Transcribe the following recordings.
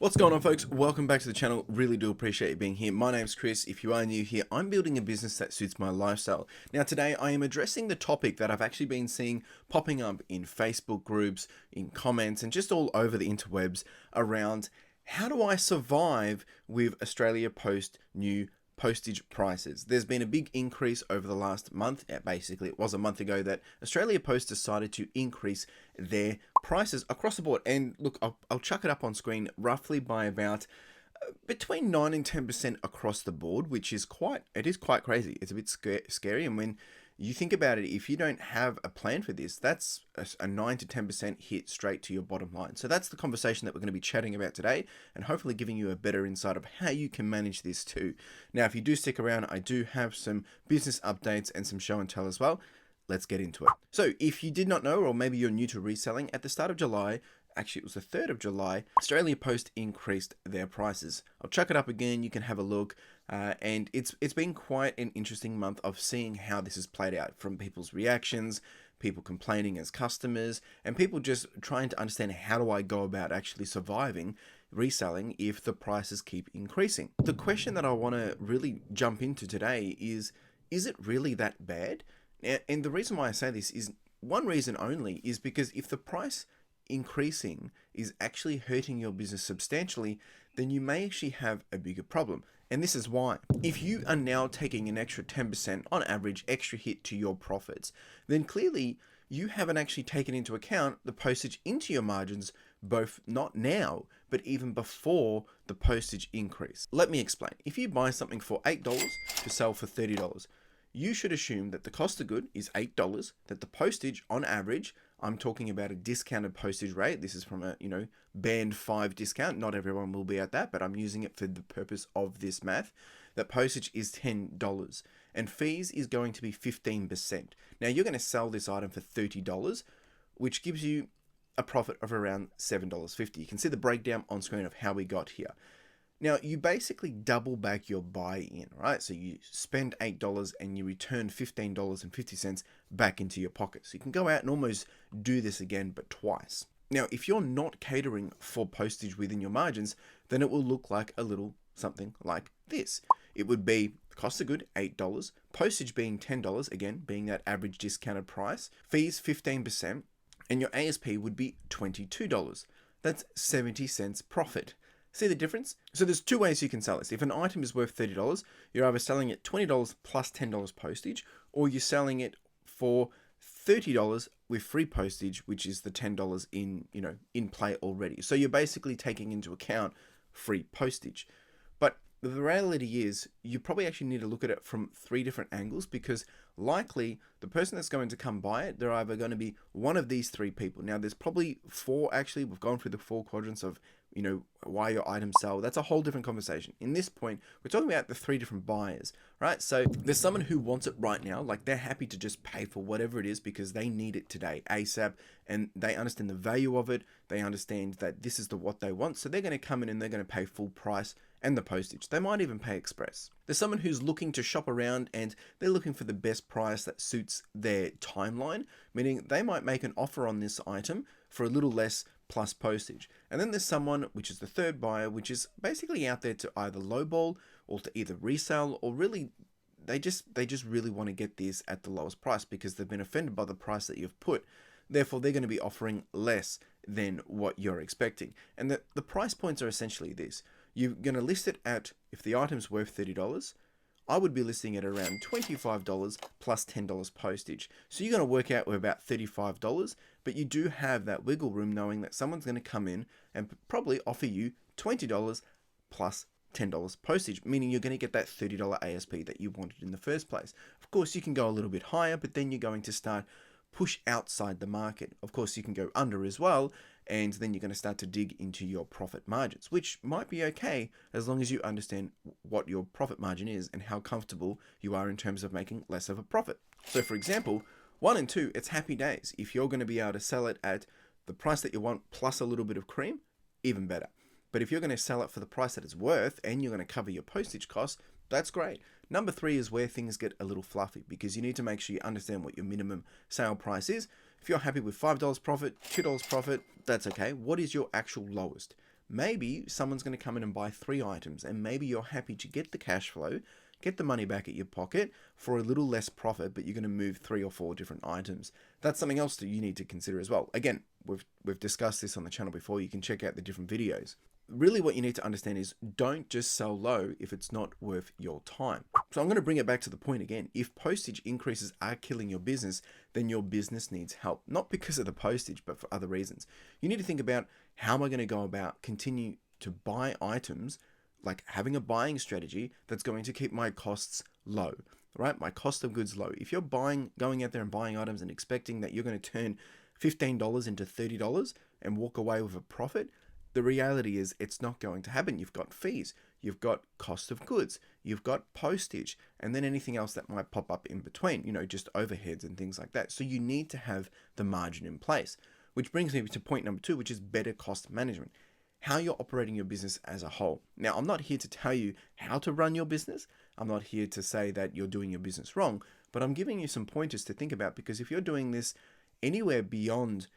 What's going on, folks? Welcome back to the channel. Really do appreciate you being here. My name's Chris. If you are new here, I'm building a business that suits my lifestyle. Now today I am addressing the topic that I've actually been seeing popping up in Facebook groups, in comments, and just all over the interwebs around how do I survive with Australia Post new postage prices. There's been a big increase over the last month. Basically, it was a month ago that Australia Post decided to increase their prices across the board. And look, I'll chuck it up on screen roughly by about between 9 and 10% across the board, which is quite crazy. It's a bit scary. And when you think about it, if you don't have a plan for this, that's a 9 to 10% hit straight to your bottom line. So that's the conversation that we're going to be chatting about today, and hopefully giving you a better insight of how you can manage this too. Now, if you do stick around, I do have some business updates and some show and tell as well. Let's get into it. So if you did not know, or maybe you're new to reselling, at the start of July, actually it was the 3rd of July, Australia Post increased their prices. I'll chuck it up again, you can have a look. And it's been quite an interesting month of seeing how this has played out, from people's reactions, people complaining as customers, and people just trying to understand, how do I go about actually surviving reselling if the prices keep increasing? The question that I want to really jump into today is it really that bad? And the reason why I say this is one reason only, is because if the price increasing is actually hurting your business substantially, then you may actually have a bigger problem. And this is why. If you are now taking an extra 10% on average extra hit to your profits, then clearly you haven't actually taken into account the postage into your margins, both not now, but even before the postage increase. Let me explain. If you buy something for $8 to sell for $30, you should assume that the cost of good is $8, that the postage on average, I'm talking about a discounted postage rate. This is from a, band 5 discount. Not everyone will be at that, but I'm using it for the purpose of this math. That postage is $10 and fees is going to be 15%. Now you're going to sell this item for $30, which gives you a profit of around $7.50. You can see the breakdown on screen of how we got here. Now, you basically double back your buy-in, right? So you spend $8 and you return $15.50 back into your pocket. So you can go out and almost do this again, but twice. Now, if you're not catering for postage within your margins, then it will look like a little something like this. It would be the cost of good, $8, postage being $10, again, being that average discounted price, fees 15%, and your ASP would be $22. That's 70 cents profit. See the difference? So there's two ways you can sell this. If an item is worth $30, you're either selling it $20 plus $10 postage, or you're selling it for $30 with free postage, which is the $10 in play already. So you're basically taking into account free postage. But the reality is, you probably actually need to look at it from 3 different angles, because likely the person that's going to come buy it, they're either going to be one of these 3 people. Now there's probably 4 actually. We've gone through the 4 quadrants of why your items sell. That's a whole different conversation. In this point, we're talking about the 3 different buyers, right? So there's someone who wants it right now, like they're happy to just pay for whatever it is because they need it today, ASAP, and they understand the value of it. They understand that this is what they want, so they're going to come in and they're going to pay full price and the postage. They might even pay express. There's someone who's looking to shop around and they're looking for the best price that suits their timeline, meaning they might make an offer on this item for a little less plus postage. And then there's someone, which is the 3rd buyer, which is basically out there to either lowball or to either resell, or really they just really want to get this at the lowest price because they've been offended by the price that you've put. Therefore, they're going to be offering less than what you're expecting. And the price points are essentially this. You're going to list it at, if the item's worth $30, I would be listing it around $25 plus $10 postage. So you're going to work out with about $35, but you do have that wiggle room knowing that someone's going to come in and probably offer you $20 plus $10 postage, meaning you're going to get that $30 ASP that you wanted in the first place. Of course, you can go a little bit higher, but then you're going to start push outside the market. Of course, you can go under as well, and then you're going to start to dig into your profit margins, which might be okay as long as you understand what your profit margin is and how comfortable you are in terms of making less of a profit. So for example, 1 and 2, it's happy days. If you're going to be able to sell it at the price that you want plus a little bit of cream, even better. But if you're going to sell it for the price that it's worth and you're going to cover your postage costs, that's great. Number 3 is where things get a little fluffy, because you need to make sure you understand what your minimum sale price is. If you're happy with $5 profit, $2 profit, that's okay. What is your actual lowest? maybe someone's going to come in and buy 3 items, and maybe you're happy to get the cash flow, get the money back at your pocket for a little less profit, but you're going to move 3 or 4 different items. That's something else that you need to consider as well. Again, we've discussed this on the channel before. You can check out the different videos. Really what you need to understand is don't just sell low if it's not worth your time. So I'm going to bring it back to the point again. If postage increases are killing your business, then your business needs help. Not because of the postage, but for other reasons. You need to think about, how am I going to go about continue to buy items, like having a buying strategy that's going to keep my costs low, right? My cost of goods low. If you're going out there and buying items and expecting that you're going to turn $15 into $30 and walk away with a profit, the reality is it's not going to happen. You've got fees, you've got cost of goods, you've got postage, and then anything else that might pop up in between, just overheads and things like that. So you need to have the margin in place, which brings me to point number 2, which is better cost management. How you're operating your business as a whole. Now, I'm not here to tell you how to run your business. I'm not here to say that you're doing your business wrong, but I'm giving you some pointers to think about, because if you're doing this anywhere beyond,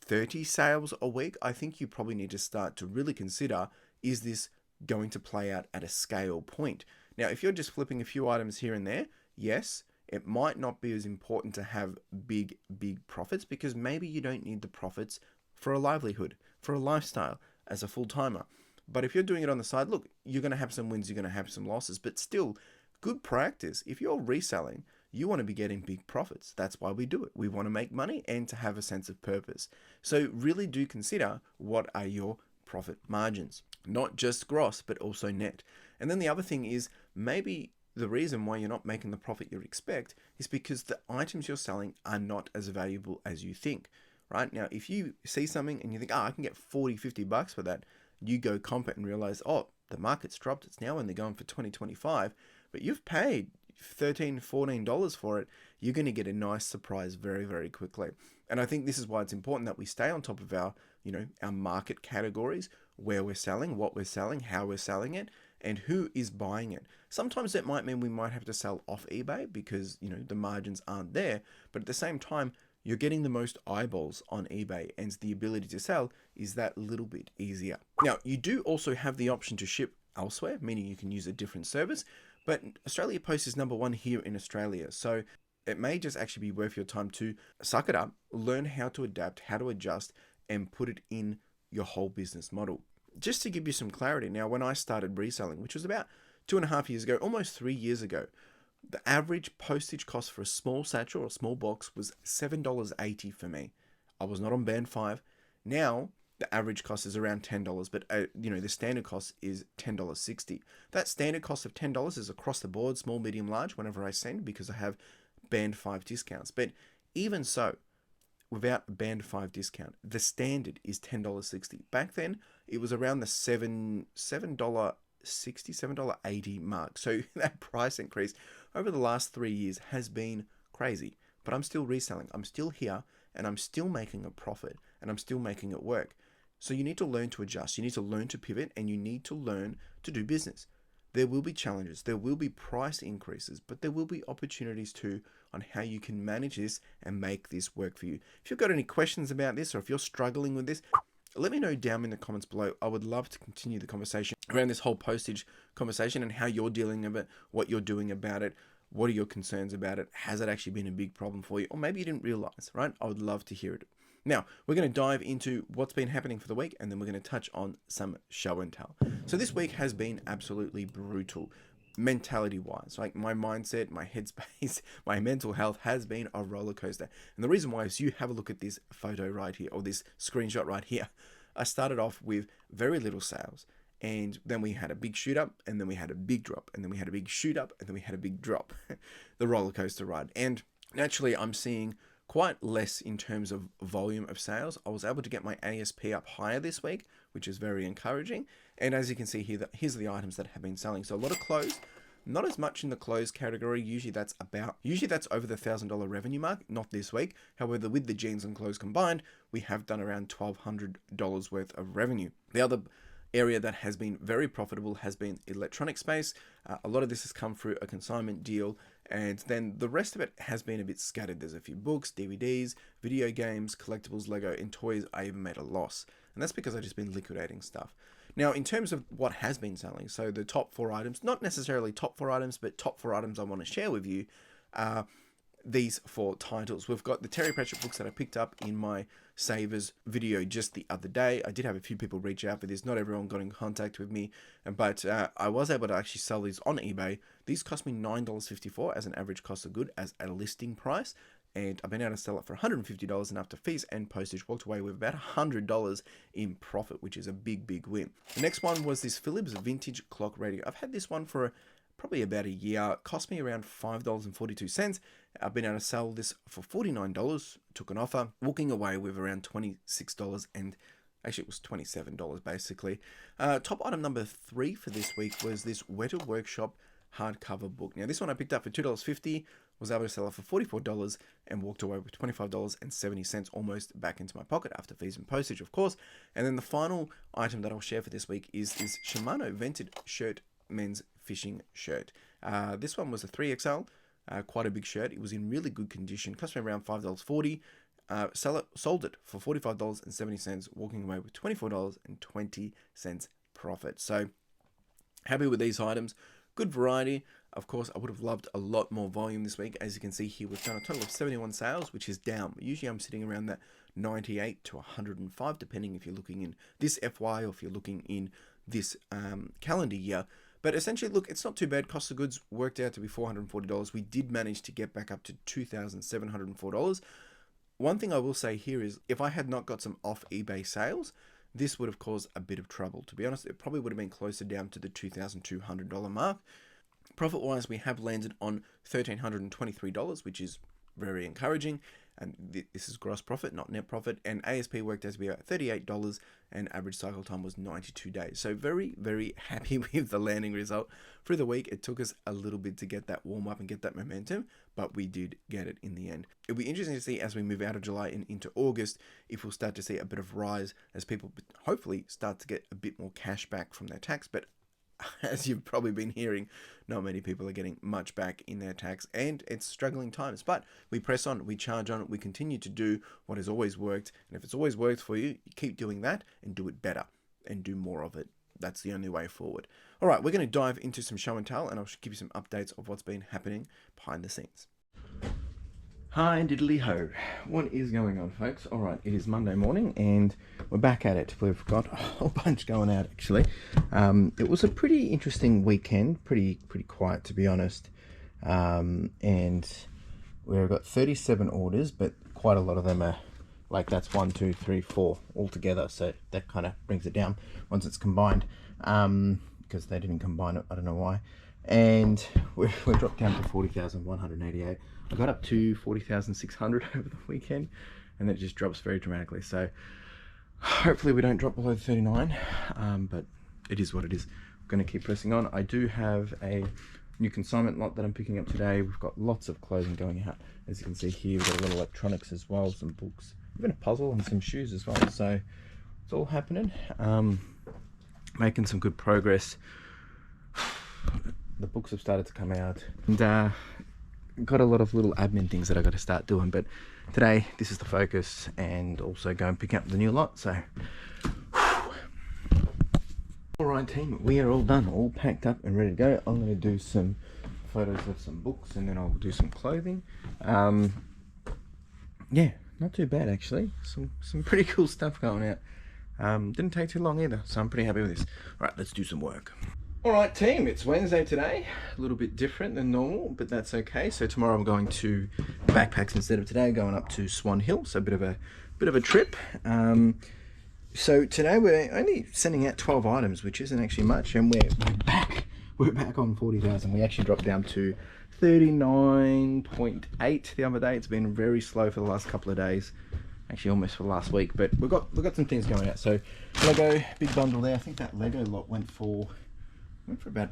30 sales a week, I think you probably need to start to really consider, is this going to play out at a scale point? Now, if you're just flipping a few items here and there, yes, it might not be as important to have big profits, because maybe you don't need the profits for a livelihood, for a lifestyle, as a full-timer. But if you're doing it on the side, look, you're going to have some wins, you're going to have some losses, but still, good practice. If you're reselling, you want to be getting big profits. That's why we do it. We want to make money and to have a sense of purpose. So really do consider, what are your profit margins? Not just gross, but also net. And then the other thing is, maybe the reason why you're not making the profit you expect is because the items you're selling are not as valuable as you think, right? Now, if you see something and you think, I can get 40, 50 bucks for that, you go comp it and realize, the market's dropped. It's now only going for 20, 25, but you've paid $13, $14 for it. You're going to get a nice surprise very, very quickly. And I think this is why it's important that we stay on top of our market categories, where we're selling, what we're selling, how we're selling it, and who is buying it. Sometimes that might mean we might have to sell off eBay because, the margins aren't there. But at the same time, you're getting the most eyeballs on eBay, and the ability to sell is that little bit easier. Now, you do also have the option to ship elsewhere, meaning you can use a different service, but Australia Post is number 1 here in Australia. So it may just actually be worth your time to suck it up, learn how to adapt, how to adjust, and put it in your whole business model. Just to give you some clarity, now, when I started reselling, which was about 2.5 years ago, almost 3 years ago, the average postage cost for a small satchel or a small box was $7.80 for me. I was not on band 5. Now, the average cost is around $10, but the standard cost is $10.60. That standard cost of $10 is across the board, small, medium, large, whenever I send, because I have band 5 discounts. But even so, without band 5 discount, the standard is $10.60. Back then, it was around the $7.60, $7.80 mark. So that price increase over the last 3 years has been crazy. But I'm still reselling. I'm still here, and I'm still making a profit, and I'm still making it work. So you need to learn to adjust. You need to learn to pivot, and you need to learn to do business. There will be challenges. There will be price increases, but there will be opportunities too on how you can manage this and make this work for you. If you've got any questions about this, or if you're struggling with this, let me know down in the comments below. I would love to continue the conversation around this whole postage conversation and how you're dealing with it, what you're doing about it, what are your concerns about it, has it actually been a big problem for you, or maybe you didn't realize, right? I would love to hear it. Now, we're going to dive into what's been happening for the week, and then we're going to touch on some show and tell. So this week has been absolutely brutal, mentality-wise. Like, my mindset, my headspace, my mental health has been a roller coaster. And the reason why is, you have a look at this photo right here, or this screenshot right here. I started off with very little sales, and then we had a big shoot up, and then we had a big drop, and then we had a big shoot up, and then we had a big drop. The roller coaster ride. And naturally, I'm seeing quite less in terms of volume of sales. I was able to get my ASP up higher this week, which is very encouraging. And as you can see here, here's the items that have been selling. So a lot of clothes, not as much in the clothes category. Usually that's over the $1,000 revenue mark, not this week. However, with the jeans and clothes combined, we have done around $1,200 worth of revenue. The other area that has been very profitable has been electronic space. A lot of this has come through a consignment deal, and then the rest of it has been a bit scattered. There's a few books, DVDs, video games, collectibles, Lego, and toys. I even made a loss. and that's because I've just been liquidating stuff. Now, in terms of what has been selling, so the top 4 items, not necessarily top 4 items, but top 4 items I want to share with you are these 4 titles. We've got the Terry Pratchett books that I picked up in my Savers video just the other day. I did have a few people reach out for this. Not everyone got in contact with me, but I was able to actually sell these on eBay. These cost me $9.54 as an average cost of good as a listing price. And I've been able to sell it for $150, and after fees and postage, walked away with about $100 in profit, which is a big, big win. The next one was this Philips vintage clock radio. I've had this one for probably about a year. It cost me around $5.42. I've been able to sell this for $49, took an offer, walking away with around $26, and actually it was $27 basically. Top item number 3 for this week was this Weta Workshop hardcover book. Now this one I picked up for $2.50, was able to sell it for $44 and walked away with $25.70 almost back into my pocket after fees and postage, of course. And then the final item that I'll share for this week is this Shimano Vented Shirt men's fishing shirt. This one was a 3XL, quite a big shirt. It was in really good condition, cost me around $5.40. Sold it for $45.70, walking away with $24.20 profit. So happy with these items. Good variety. Of course, I would have loved a lot more volume this week. As you can see here, we've done a total of 71 sales, which is down. Usually I'm sitting around that 98 to 105, depending if you're looking in this FY or if you're looking in this calendar year. But essentially, look, it's not too bad. Cost of goods worked out to be $440. We did manage to get back up to $2,704. One thing I will say here is, if I had not got some off eBay sales, this would have caused a bit of trouble. To be honest, it probably would have been closer down to the $2,200 mark. Profit-wise, we have landed on $1,323, which is very encouraging. And this is gross profit, not net profit. And ASP worked out to be about $38, and average cycle time was 92 days. So very, very happy with the landing result. Through the week, it took us a little bit to get that warm up and get that momentum, but we did get it in the end. It'll be interesting to see as we move out of July and into August, if we'll start to see a bit of rise as people hopefully start to get a bit more cash back from their tax. But as you've probably been hearing, not many people are getting much back in their tax, and it's struggling times. But we press on, we charge on, we continue to do what has always worked. And if it's always worked for you, you keep doing that and do it better and do more of it. That's the only way forward. All right, we're going to dive into some show and tell, and I'll give you some updates of what's been happening behind the scenes. Hi diddly ho. What is going on, folks? All right, it is Monday morning and we're back at it. We've got a whole bunch going out, actually. It was a pretty interesting weekend, pretty quiet, to be honest. And we've got 37 orders, but quite a lot of them are like, that's 1, 2, 3, 4 all together. So that kind of brings it down once it's combined, because they didn't combine it. I don't know why. And we're dropped down to 40,188. I got up to 40,600 over the weekend, and then it just drops very dramatically. So hopefully we don't drop below 39, but it is what it is. I'm going to keep pressing on. I do have a new consignment lot that I'm picking up today. We've got lots of clothing going out. As you can see here, we've got a lot of electronics as well, some books, even a puzzle and some shoes as well. So it's all happening. Making some good progress. The books have started to come out, and got a lot of little admin things that I got to start doing, but today this is the focus, and also go and pick up the new lot. So all right team, we are all done, all packed up and ready to go. I'm going to do some photos of some books, and then I'll do some clothing. Yeah, not too bad actually. Some pretty cool stuff going out. Didn't take too long either, so I'm pretty happy with this. All right, let's do some work. Alright team, it's Wednesday today, a little bit different than normal, but that's okay. So tomorrow I'm going to Backpacks instead of today, going up to Swan Hill, so a bit of a trip. So today we're only sending out 12 items, which isn't actually much, and we're back on 40,000. We actually dropped down to 39.8 the other day. It's been very slow for the last couple of days, actually almost for last week, but we've got some things going out. So Lego, big bundle there. I think that Lego lot went for about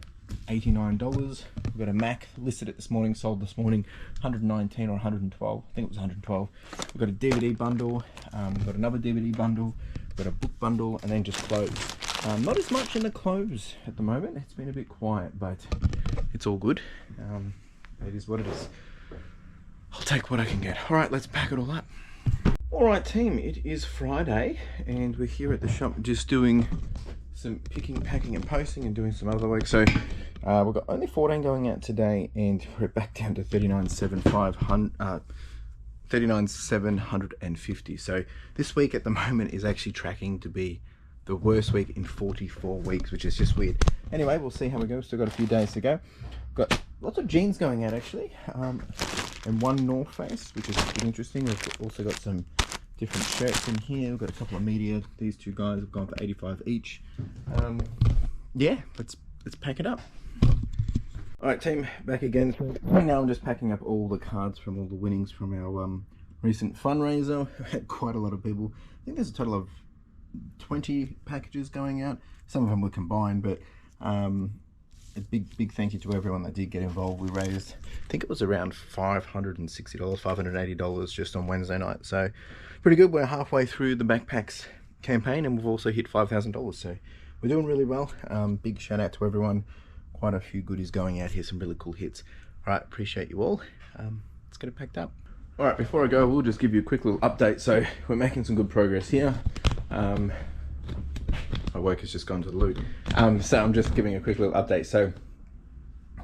$89. We've got a Mac, listed it this morning, sold this morning, 119 or 112. I think it was 112. We've got a DVD bundle, we've got another DVD bundle, we've got a book bundle, and then just clothes. Not as much in the clothes at the moment. It's been a bit quiet, but it's all good. It is what it is. I'll take what I can get. All right, let's pack it all up. All right, team, it is Friday and we're here at the shop just doing some picking, packing and posting and doing some other work. So we've got only 14 going out today and we're back down to 39,750. So this week at the moment is actually tracking to be the worst week in 44 weeks, which is just weird. Anyway, we'll see how we go. Still got a few days to go. Got lots of jeans going out actually, and one North Face, which is interesting. We've also got some different shirts in here. We've got a couple of media. These two guys have gone for 85 each. Yeah, let's pack it up. All right, team, back again. Right now I'm just packing up all the cards from all the winnings from our recent fundraiser. We had quite a lot of people. I think there's a total of 20 packages going out. Some of them were combined, but a big thank you to everyone that did get involved. We raised, I think it was around $560, $580 just on Wednesday night. So pretty good. We're halfway through the backpacks campaign and we've also hit $5,000. So we're doing really well. Big shout out to everyone. Quite a few goodies going out here, some really cool hits. All right, appreciate you all. Let's get it packed up. All right, before I go, we'll just give you a quick little update. So we're making some good progress here. My work has just gone to the loo. So I'm just giving a quick little update. So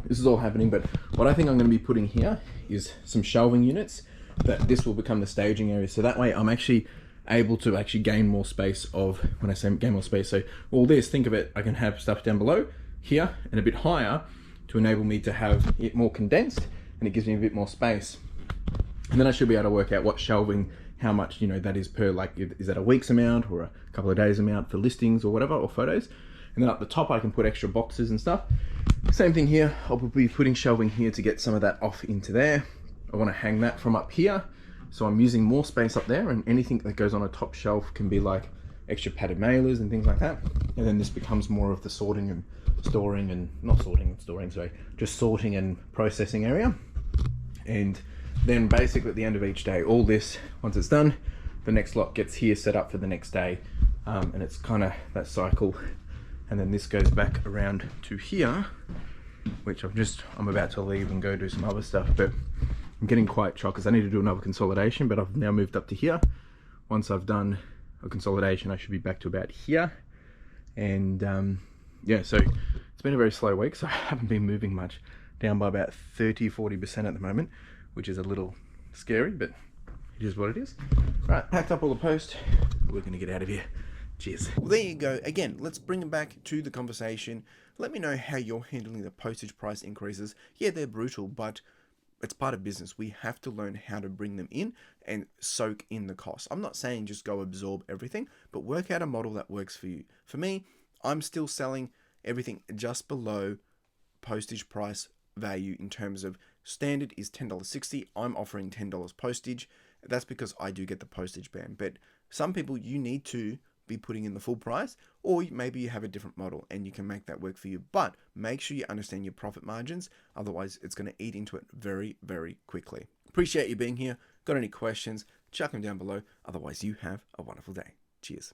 this is all happening, but what I think I'm going to be putting here is some shelving units, that this will become the staging area. So that way I'm actually able to actually gain more space of, when I say gain more space, so all this, think of it, I can have stuff down below here and a bit higher to enable me to have it more condensed, and it gives me a bit more space. And then I should be able to work out what shelving, how much, that is per, like, is that a week's amount or a couple of days amount for listings or whatever, or photos. And then up the top, I can put extra boxes and stuff. Same thing here. I'll be putting shelving here to get some of that off into there. I want to hang that from up here. So I'm using more space up there, and anything that goes on a top shelf can be like extra padded mailers and things like that. And then this becomes more of the sorting and storing, and not sorting and storing, sorry, just sorting and processing area. And then basically at the end of each day, all this, once it's done, the next lot gets here set up for the next day. And it's kind of that cycle. And then this goes back around to here, which I'm about to leave and go do some other stuff, but I'm getting quite shocked because I need to do another consolidation, but I've now moved up to here. Once I've done a consolidation, I should be back to about here. And yeah, so it's been a very slow week, so I haven't been moving much, down by about 30-40% at the moment, which is a little scary, but it is what it is. Right, packed up all the post. We're gonna get out of here. Cheers. Well, there you go. Again, let's bring it back to the conversation. Let me know how you're handling the postage price increases. Yeah, they're brutal, but it's part of business. We have to learn how to bring them in and soak in the cost. I'm not saying just go absorb everything, but work out a model that works for you. For me, I'm still selling everything just below postage price value in terms of standard is $10.60. I'm offering $10 postage. That's because I do get the postage ban. But some people, you need to be putting in the full price, or maybe you have a different model and you can make that work for you. But make sure you understand your profit margins. Otherwise, it's going to eat into it very, very quickly. Appreciate you being here. Got any questions? Chuck them down below. Otherwise, you have a wonderful day. Cheers.